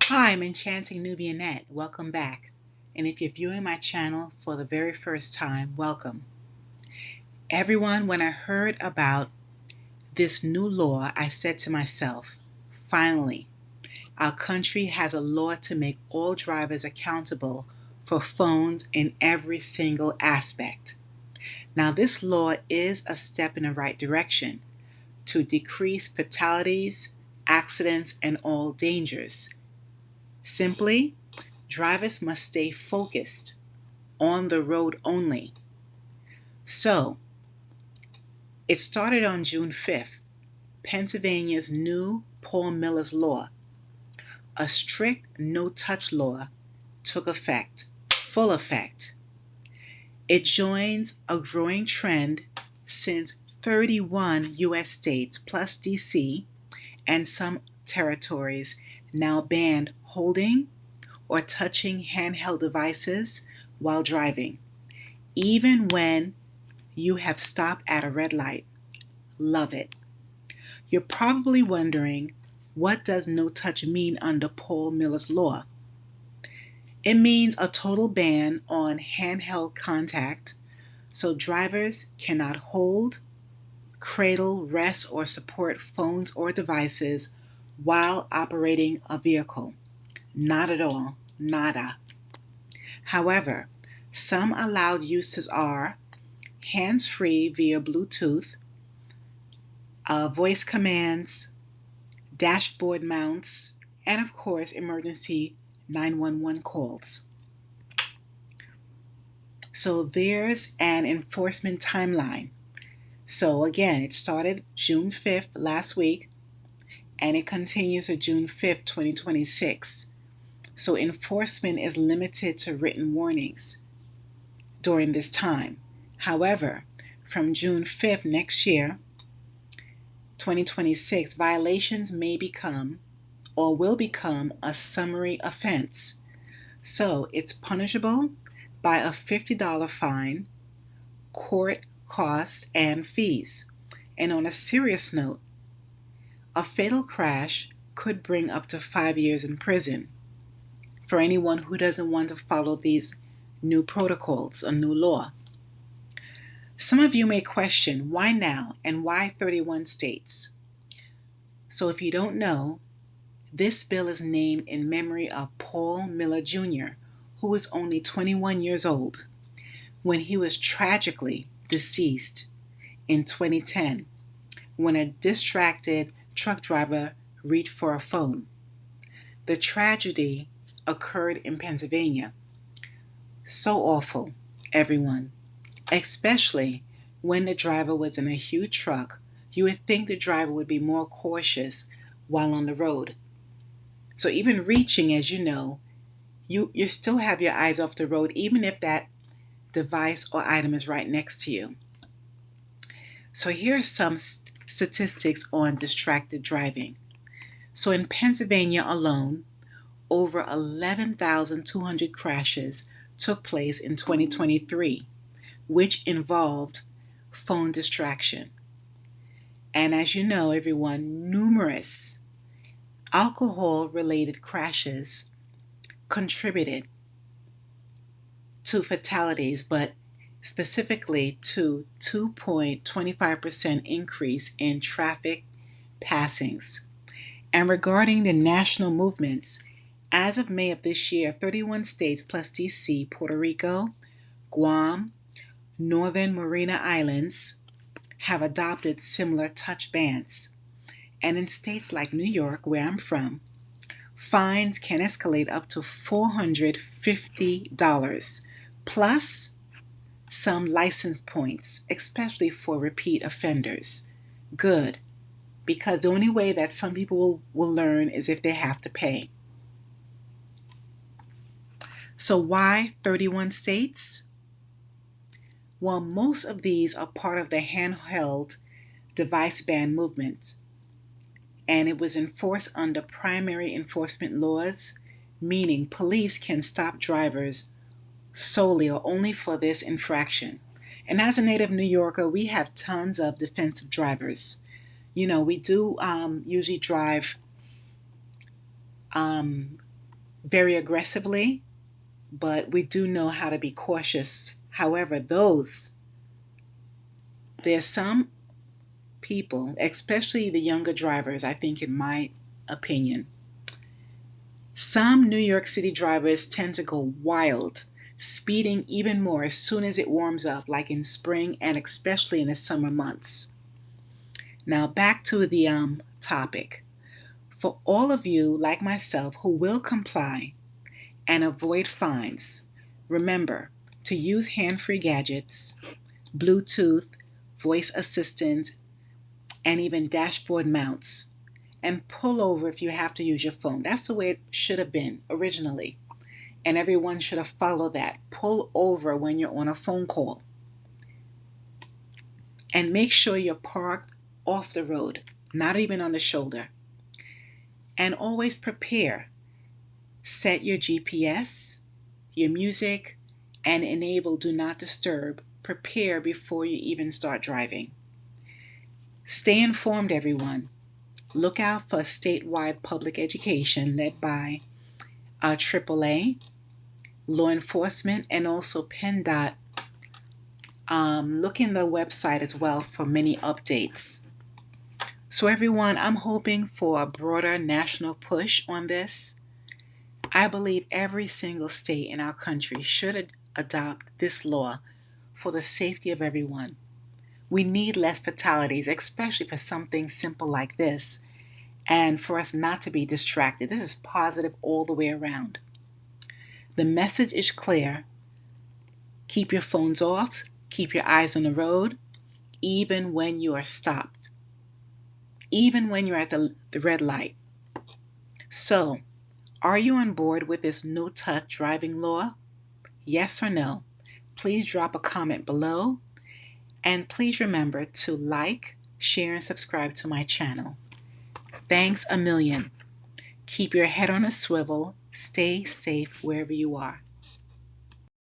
Hi, I'm Enchanting Nubianette. Welcome back. And if you're viewing my channel for the very first time, welcome. Everyone, when I heard about this new law, I said to myself, finally, our country has a law to make all drivers accountable for phones in every single aspect. Now, this law is a step in the right direction to decrease fatalities, accidents, and all dangers. Simply, drivers must stay focused on the road only. So, it started on June 5th, Pennsylvania's new Paul Miller's Law. A strict no touch law took effect, full effect. It joins a growing trend since 31 US states plus DC and some territories now ban holding or touching handheld devices while driving, even when you have stopped at a red light. Love it. You're probably wondering, what does no touch mean under Paul Miller's law? It means a total ban on handheld contact, so drivers cannot hold, cradle, rest, or support phones or devices while operating a vehicle. Not at all. Nada. However, some allowed uses are hands free via Bluetooth, voice commands, dashboard mounts, and of course, emergency 911 calls. So there's an enforcement timeline. So again, it started June 5th last week and it continues to June 5th, 2026. So enforcement is limited to written warnings during this time. However, from June 5th next year, 2026, violations may become or will become a summary offense. So it's punishable by a $50 fine, court costs, and fees. And on a serious note, a fatal crash could bring up to 5 years in prison for anyone who doesn't want to follow these new protocols or new law. Some of you may question why now and why 31 states? So if you don't know, this bill is named in memory of Paul Miller Jr., who was only 21 years old when he was tragically deceased in 2010 when a distracted truck driver reached for a phone. The tragedy occurred in Pennsylvania. So awful, everyone, especially when the driver was in a huge truck. You would think the driver would be more cautious while on the road. So even reaching, as you know, you still have your eyes off the road, even if that device or item is right next to you. So here are some statistics on distracted driving. So in Pennsylvania alone, over 11,200 crashes took place in 2023, which involved phone distraction. And as you know, everyone, numerous alcohol related crashes contributed to fatalities, but specifically to 2.25% increase in traffic passings. And regarding the national movements, as of May of this year, 31 states plus DC, Puerto Rico, Guam, Northern Mariana Islands have adopted similar touch bans. And in states like New York, where I'm from, fines can escalate up to $450 plus some license points, especially for repeat offenders. Good, because the only way that some people will learn is if they have to pay. So, why 31 states? Well, most of these are part of the handheld device ban movement, and it was enforced under primary enforcement laws, meaning police can stop drivers solely or only for this infraction. And as a native New Yorker, we have tons of defensive drivers. We do usually drive very aggressively, but we do know how to be cautious. However, there's some people, especially the younger drivers, I think, in my opinion, some New York City drivers tend to go wild, speeding even more as soon as it warms up, like in spring and especially in the summer months. Now, back to the topic. For all of you, like myself, who will comply and avoid fines, remember to use hand free gadgets, Bluetooth, voice assistants, and even dashboard mounts. And pull over if you have to use your phone. That's the way it should have been originally. And everyone should have followed that. Pull over when you're on a phone call. And make sure you're parked off the road, not even on the shoulder. And always prepare. Set your GPS, your music, and enable Do Not Disturb. Prepare before you even start driving. Stay informed, everyone. Look out for statewide public education led by AAA, law enforcement, and also PennDOT. Look in the website as well for many updates. So everyone, I'm hoping for a broader national push on this. I believe every single state in our country should adopt this law for the safety of everyone. We need less fatalities, especially for something simple like this, and for us not to be distracted. This is positive all the way around. The message is clear. Keep your phones off, keep your eyes on the road, even when you are stopped, even when you're at the red light. So, are you on board with this no-touch driving law? Yes or no? Please drop a comment below, and please remember to like, share, and subscribe to my channel. Thanks a million. Keep your head on a swivel. Stay safe wherever you are.